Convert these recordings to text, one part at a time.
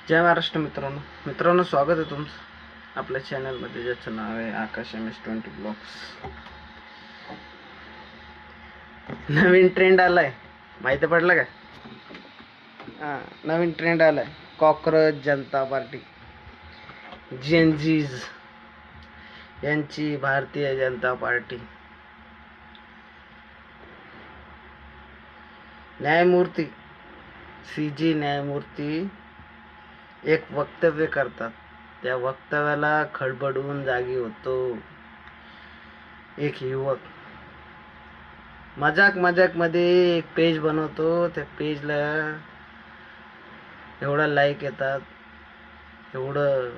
जय महाराष्ट्र मित्रांनो स्वागत आहे तुमचं आपल्या चॅनलमध्ये, ज्याचं नाव आहे आकाश MS20 ब्लॉग्स. नवीन ट्रेंड आलाय, माहिती पडलं का? नवीन ट्रेंड आलाय, कॉक्रोच जनता पार्टी, जेनजीज यांची भारतीय जनता पार्टी. न्यायमूर्ती CG न्यायमूर्ती एक वक्तव्य करतात. त्या वक्तव्याला खडबडून जागी होतो एक युवक. मजाक मध्ये एक पेज बनवतो. त्या पेजला एवढा लाईक येतात, एवढं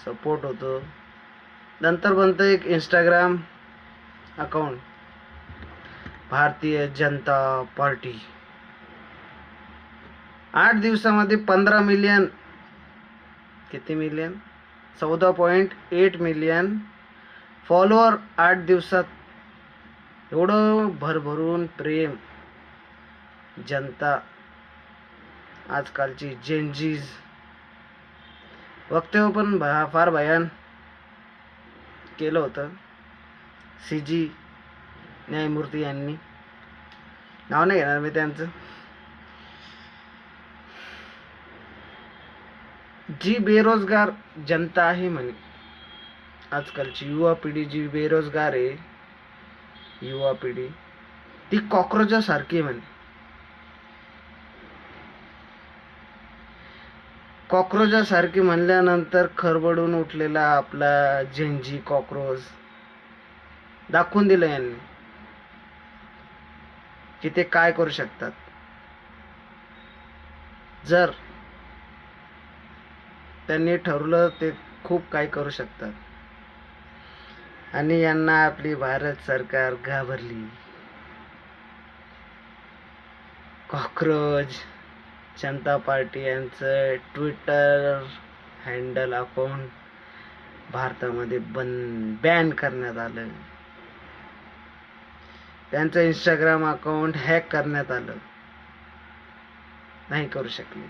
सपोर्ट होतो. नंतर बनतं एक Instagram account, Bharatiya Janata party. 8 दिवसामध्ये 15 मिलियन, किती मिलियन, 14.8 मिलियन फॉलोअर 8 दिवसात. एवढं भरभरून प्रेम. जनता, आजकालची जेनजीज. वक्तव्य पण फार भयान केलं होतं CG न्यायमूर्ती यांनी. नाव नाही घेणार मी त्यांचं. जी बेरोजगार जनता आहे म्हणे, आजकालची युवा पिढी जी बेरोजगार आहे, युवा पिढी ती कॉक्रोचासारखी म्हणे. कॉक्रोचासारखी म्हणल्यानंतर खरबडून उठलेला आपला जेनजी कॉक्रोच दाखवून दिलं यांनी की ते काय करू शकतात. जर त्यांनी ठरवलं ते खूप काही करू शकतात. आणि यांना आपली भारत सरकार घाबरली. कॉक्रोच जनता पार्टी यांचं ट्विटर हँडल अकाउंट भारतामध्ये बॅन करण्यात आलं. त्यांचं इंस्टाग्राम अकाउंट हॅक करण्यात आलं. नाही करू शकले.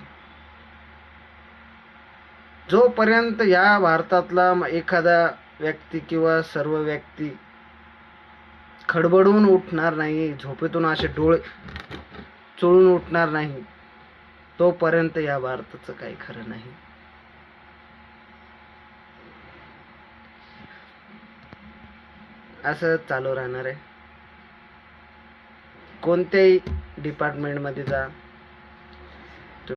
जोपर्यंत या भारतातला एखादा व्यक्ती किंवा सर्व व्यक्ती खडबडून उठणार नाही, झोपेतून असे डोळे चोळून उठणार नाही, तोपर्यंत या भारताचं काही खरं नाही. असं चालू राहणार आहे. कोणत्याही डिपार्टमेंटमध्ये जा,